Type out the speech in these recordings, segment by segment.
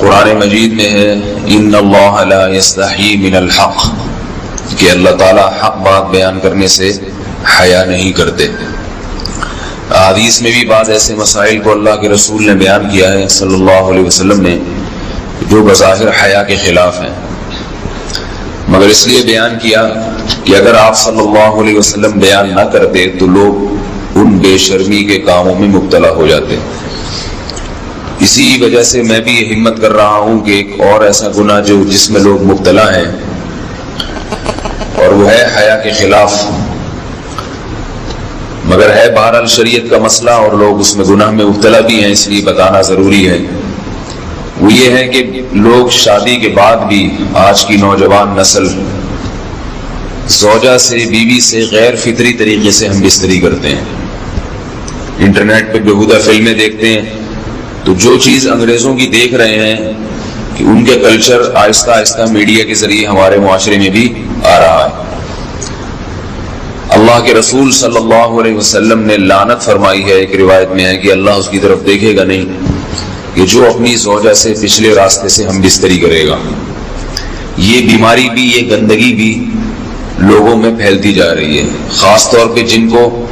قرآن مجید میں ہے ان اللہ لا یستحی من الحق، کہ اللہ تعالیٰ حق بات بیان کرنے سے حیا نہیں کرتے۔ حدیث میں بھی بعض ایسے مسائل کو اللہ کے رسول نے بیان کیا ہے صلی اللہ علیہ وسلم نے جو بظاہر حیا کے خلاف ہیں، مگر اس لیے بیان کیا کہ اگر آپ صلی اللہ علیہ وسلم بیان نہ کرتے تو لوگ ان بے شرمی کے کاموں میں مبتلا ہو جاتے۔ اسی وجہ سے میں بھی یہ ہمت کر رہا ہوں کہ ایک اور ایسا گناہ جس میں لوگ مبتلا ہیں، اور وہ ہے حیا کے خلاف، مگر ہے بہرحال شریعت کا مسئلہ اور لوگ اس میں گناہ میں مبتلا بھی ہیں، اس لیے بتانا ضروری ہے۔ وہ یہ ہے کہ لوگ شادی کے بعد بھی آج کی نوجوان نسل زوجہ سے، بیوی سے غیر فطری طریقے سے ہم بستری کرتے ہیں۔ انٹرنیٹ پہ بیہودہ فلمیں دیکھتے ہیں تو جو چیز انگریزوں کی دیکھ رہے ہیں کہ ان کے کلچر آہستہ آہستہ میڈیا کے ذریعے ہمارے معاشرے میں بھی آ رہا ہے۔ اللہ کے رسول صلی اللہ علیہ وسلم نے لعنت فرمائی ہے، ایک روایت میں ہے کہ اللہ اس کی طرف دیکھے گا نہیں کہ جو اپنی زوجہ سے پچھلے راستے سے ہم بستری کرے گا۔ یہ بیماری بھی، یہ گندگی بھی لوگوں میں پھیلتی جا رہی ہے، خاص طور پہ جن کو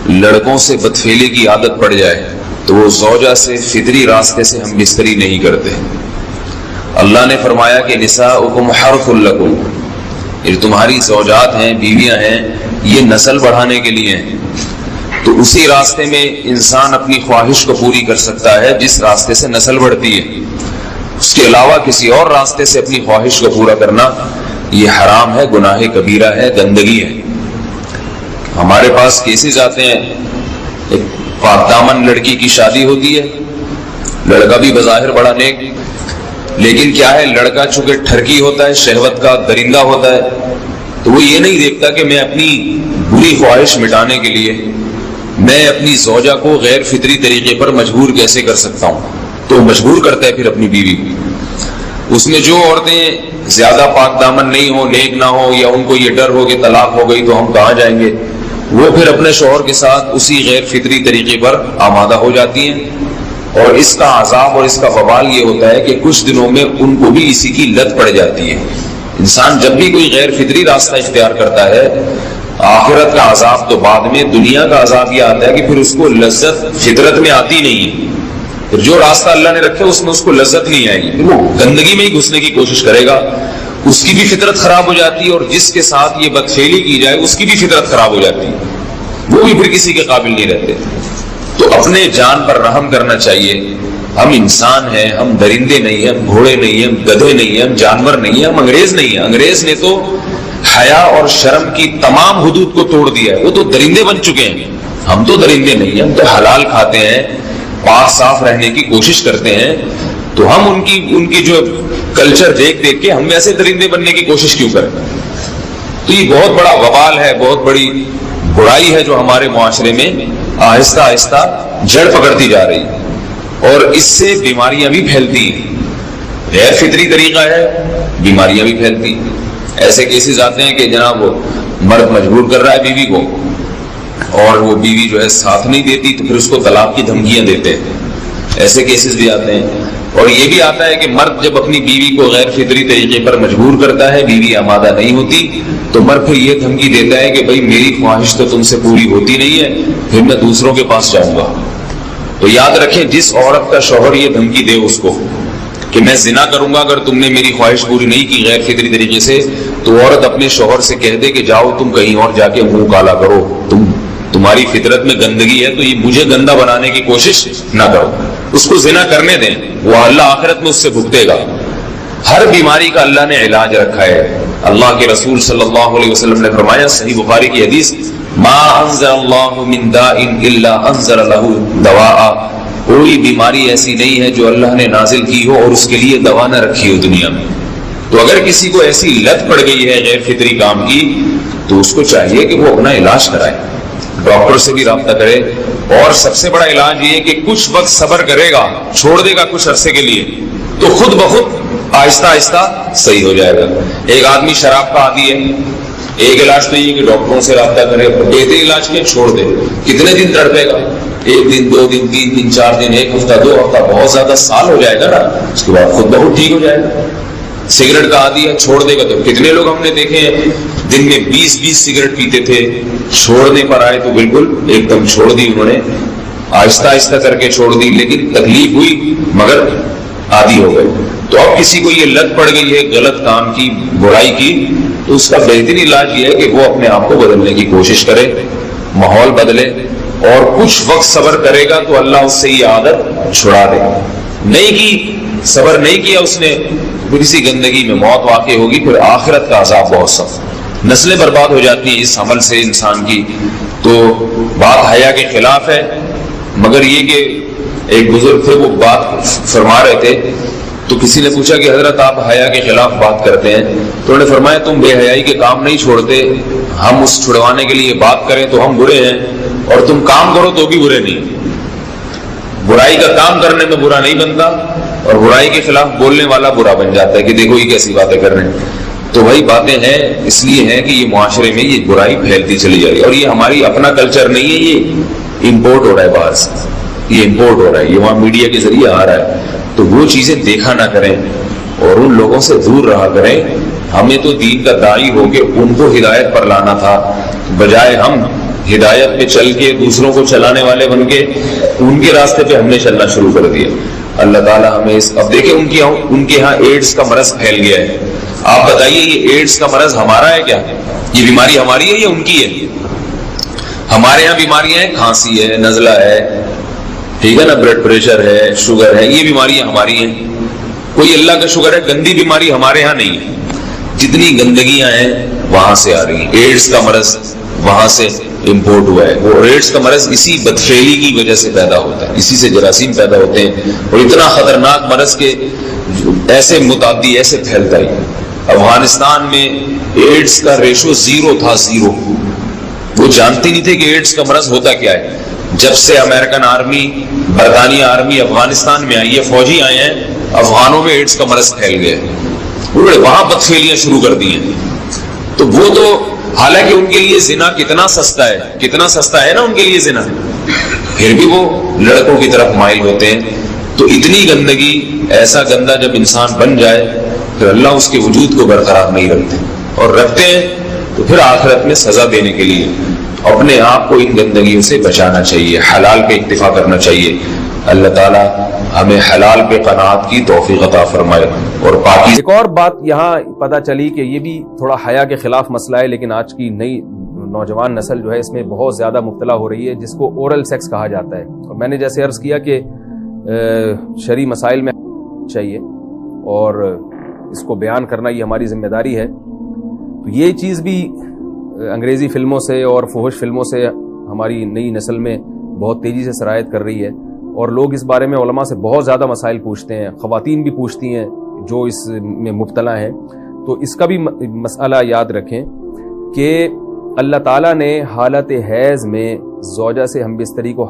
لڑکوں سے بدفعلی کی عادت پڑ جائے تو وہ زوجہ سے فطری راستے سے ہم بستری نہیں کرتے۔ اللہ نے فرمایا کہ نساؤکم حرث لکم، یہ تمہاری زوجات ہیں، بیویاں ہیں، یہ نسل بڑھانے کے لیے ہیں۔ تو اسی راستے میں انسان اپنی خواہش کو پوری کر سکتا ہے جس راستے سے نسل بڑھتی ہے، اس کے علاوہ کسی اور راستے سے اپنی خواہش کو پورا کرنا یہ حرام ہے، گناہ کبیرہ ہے، گندگی ہے۔ ہمارے پاس کیسز آتے ہیں، ایک پاک دامن لڑکی کی شادی ہوتی ہے، لڑکا بھی بظاہر بڑا نیک، لیکن کیا ہے، لڑکا چونکہ ٹھرکی ہوتا ہے، شہوت کا درندہ ہوتا ہے، تو وہ یہ نہیں دیکھتا کہ میں اپنی بری خواہش مٹانے کے لیے میں اپنی زوجہ کو غیر فطری طریقے پر مجبور کیسے کر سکتا ہوں، تو مجبور کرتا ہے پھر اپنی بیوی کو۔ اس میں جو عورتیں زیادہ پاک دامن نہیں ہو، نیک نہ ہو، یا ان کو یہ ڈر ہو کہ طلاق ہو گئی تو ہم کہاں جائیں گے، وہ پھر اپنے شوہر کے ساتھ اسی غیر فطری طریقے پر آمادہ ہو جاتی ہیں، اور اس کا عذاب اور اس کا وبال یہ ہوتا ہے کہ کچھ دنوں میں ان کو بھی اسی کی لت پڑ جاتی ہے۔ انسان جب بھی کوئی غیر فطری راستہ اختیار کرتا ہے، آخرت کا عذاب تو بعد میں، دنیا کا عذاب یہ آتا ہے کہ پھر اس کو لذت فطرت میں آتی نہیں ہے، پھر جو راستہ اللہ نے رکھے اس میں اس کو لذت نہیں آئے گی، وہ گندگی میں ہی گھسنے کی کوشش کرے گا، اس کی بھی فطرت خراب ہو جاتی ہے، اور جس کے ساتھ یہ بدفعلی کی جائے اس کی بھی فطرت خراب ہو جاتی ہے، وہ بھی پھر کسی کے قابل نہیں رہتے۔ تو اپنے جان پر رحم کرنا چاہیے۔ ہم انسان ہیں، ہم درندے نہیں ہیں، ہم گھوڑے نہیں ہیں، ہم گدھے نہیں ہیں، ہم جانور نہیں ہیں، ہم انگریز نہیں ہیں۔ انگریز نے تو حیا اور شرم کی تمام حدود کو توڑ دیا ہے، وہ تو درندے بن چکے ہیں، ہم تو درندے نہیں ہیں، ہم تو حلال کھاتے ہیں، پاک صاف رہنے کی کوشش کرتے ہیں، تو ہم ان کی جو کلچر دیکھ کے ہم ویسے درندے بننے کی کوشش کیوں کریں؟ تو یہ بہت بڑا وبال ہے، بہت بڑی برائی ہے جو ہمارے معاشرے میں آہستہ آہستہ جڑ پکڑتی جا رہی ہے، اور اس سے بیماریاں بھی پھیلتی ہیں۔ غیر فطری طریقہ ہے، بیماریاں بھی پھیلتی ہیں۔ ایسے کیسز آتے ہیں کہ جناب وہ مرد مجبور کر رہا ہے بیوی کو، اور وہ بیوی جو ہے ساتھ نہیں دیتی تو پھر اس کو طلاق کی دھمکیاں دیتے ہیں، ایسے کیسز بھی آتے ہیں۔ اور یہ بھی آتا ہے کہ مرد جب اپنی بیوی کو غیر فطری طریقے پر مجبور کرتا ہے، بیوی آمادہ نہیں ہوتی، تو مرد پھر یہ دھمکی دیتا ہے کہ بھائی میری خواہش تو تم سے پوری ہوتی نہیں ہے، پھر میں دوسروں کے پاس جاؤں گا۔ تو یاد رکھیں، جس عورت کا شوہر یہ دھمکی دے اس کو کہ میں زنا کروں گا اگر تم نے میری خواہش پوری نہیں کی غیر فطری طریقے سے، تو عورت اپنے شوہر سے کہہ دے کہ جاؤ تم کہیں اور جا کے منہ کالا کرو، تمہاری فطرت میں گندگی ہے تو یہ مجھے گندا بنانے کی کوشش نہ کرو، اس کو زنا کرنے دیں، وہ اللہ آخرت میں اس سے بھگتے گا۔ ہر بیماری کا اللہ نے علاج رکھا ہے۔ اللہ کے رسول صلی اللہ علیہ وسلم نے فرمایا، صحیح بخاری کی حدیث، ما انزل اللہ من داء الا انزل له دواء، کوئی بیماری ایسی نہیں ہے جو اللہ نے نازل کی ہو اور اس کے لیے دوا نہ رکھی ہو دنیا میں۔ تو اگر کسی کو ایسی لت پڑ گئی ہے غیر فطری کام کی تو اس کو چاہیے کہ وہ اپنا علاج کرائے، ڈاکٹر سے بھی رابطہ کرے، اور سب سے بڑا علاج یہ کہ کچھ وقت صبر کرے گا، چھوڑ دے گا کچھ عرصے کے لیے، تو خود بخود آہستہ آہستہ صحیح ہو جائے گا۔ ایک آدمی شراب کا عادی ہے، ایک علاج تو یہ کہ ڈاکٹروں سے رابطہ کرے، بہتر علاج کے چھوڑ دے. کتنے دن تڑپے گا؟ 1 دن 2 دن 3 دن 4 دن 1 ہفتہ 2 ہفتہ، بہت زیادہ سال ہو جائے گا نا، اس کے بعد خود بہت ٹھیک ہو جائے گا. سگریٹ کا عادی ہے، چھوڑ دے گا. تو کتنے لوگ ہم نے دیکھے ہیں دن میں 20 سگریٹ پیتے تھے، چھوڑنے پر آئے تو بالکل ایک دم چھوڑ دی انہوں نے، آہستہ آہستہ کر کے چھوڑ دی، لیکن تکلیف ہوئی مگر عادی ہو گئے. تو اب کسی کو یہ لت پڑ گئی ہے غلط کام کی، برائی کی، تو اس کا بہترین علاج یہ ہے کہ وہ اپنے آپ کو بدلنے کی کوشش کرے، ماحول بدلے، اور کچھ وقت صبر کرے گا تو اللہ اس سے یہ عادت چھڑا دے. نہیں کی، صبر نہیں کیا اس نے، پھر اسی گندگی میں موت واقع ہوگی، پھر آخرت کا عذاب بہت سخت. نسلیں برباد ہو جاتی ہیں اس عمل سے انسان کی. تو بات حیا کے خلاف ہے، مگر یہ کہ ایک بزرگ تھے، وہ بات فرما رہے تھے، تو کسی نے پوچھا کہ حضرت آپ حیا کے خلاف بات کرتے ہیں، تو انہوں نے فرمایا تم بے حیائی کے کام نہیں چھوڑتے، ہم اس چھڑوانے کے لیے بات کریں تو ہم برے ہیں، اور تم کام کرو تو بھی برے نہیں. برائی کا کام کرنے میں برا نہیں بنتا، اور برائی کے خلاف بولنے والا برا بن جاتا ہے کہ دیکھو یہ کیسی باتیں کر رہے ہیں. تو وہی باتیں ہیں، اس لیے ہیں کہ یہ معاشرے میں یہ برائی پھیلتی چلی جا رہی ہے، اور یہ ہماری اپنا کلچر نہیں ہے، یہ امپورٹ ہو رہا ہے باہر سے، یہ امپورٹ ہو رہا ہے، یہ وہاں میڈیا کے ذریعے آ رہا ہے. تو وہ چیزیں دیکھا نہ کریں اور ان لوگوں سے دور رہا کریں. ہمیں تو دین کا داعی ہو کے ان کو ہدایت پر لانا تھا، بجائے ہم ہدایت پہ چل کے دوسروں کو چلانے والے بن کے ان کے راستے پہ ہم نے چلنا شروع کر دیا. اللہ تعالیٰ ہمیں اب دیکھیں ان کے ہاں ایڈز کا مرض پھیل گیا ہے. آپ بتائیے یہ ایڈز کا مرض ہمارا ہے کیا؟ یہ بیماری ہماری ہے یا ان کی ہے؟ ہمارے ہاں بیماریاں ہیں، کھانسی ہے، نزلہ ہے، ٹھیک ہے نا، بلڈ پریشر ہے، شوگر ہے، یہ بیماریاں ہماری ہیں. کوئی اللہ کا شکر ہے گندی بیماری ہمارے ہاں نہیں ہے. جتنی گندگیاں ہیں وہاں سے آ رہی ہیں. ایڈز کا مرض وہاں سے امپورٹ ہوا ہے. وہ ایڈز کا مرض اسی بدفعلی کی وجہ سے پیدا ہوتا ہے، اسی سے جراثیم پیدا ہوتے ہیں، اور اتنا خطرناک مرض کے ایسے متعدی ایسے پھیلتا ہے. افغانستان میں ایڈز کا ریشو 0 تھا، 0. وہ جانتے نہیں تھے کہ ایڈز کا مرض ہوتا کیا ہے. جب سے امریکن آرمی، برطانیہ آرمی افغانستان میں آئی ہے، فوجی آئے ہیں، افغانوں میں ایڈز کا مرض پھیل گیا ہے. انہوں نے وہاں بدفعلیاں شروع کر دی ہیں. تو وہ تو حالانکہ ان کے لیے زنا کتنا سستا ہے، کتنا سستا ہے نا ان کے لیے زنا، پھر بھی وہ لڑکوں کی طرف مائل ہوتے ہیں. تو اتنی گندگی، ایسا گندا جب انسان بن جائے پھر اللہ اس کے وجود کو برقرار نہیں رکھتے، اور رکھتے ہیں تو پھر آخرت میں سزا دینے کے لیے اپنے آپ کو ان گندگیوں سے بچانا چاہیے، حلال پہ اکتفا کرنا چاہیے. اللہ تعالیٰ ہمیں حلال پہ قناعت کی توفیق عطا فرمائے اور پاکی. ایک اور بات یہاں پتہ چلی کہ یہ بھی تھوڑا حیا کے خلاف مسئلہ ہے، لیکن آج کی نئی نوجوان نسل جو ہے اس میں بہت زیادہ مبتلا ہو رہی ہے، جس کو اورل سیکس کہا جاتا ہے. اور میں نے جیسے عرض کیا کہ شرعی مسائل میں چاہیے اور اس کو بیان کرنا یہ ہماری ذمہ داری ہے. تو یہ چیز بھی انگریزی فلموں سے اور فحش فلموں سے ہماری نئی نسل میں بہت تیزی سے سرایت کر رہی ہے، اور لوگ اس بارے میں علماء سے بہت زیادہ مسائل پوچھتے ہیں، خواتین بھی پوچھتی ہیں جو اس میں مبتلا ہیں. تو اس کا بھی مسئلہ یاد رکھیں کہ اللہ تعالیٰ نے حالت حیض میں زوجہ سے ہم بستری کو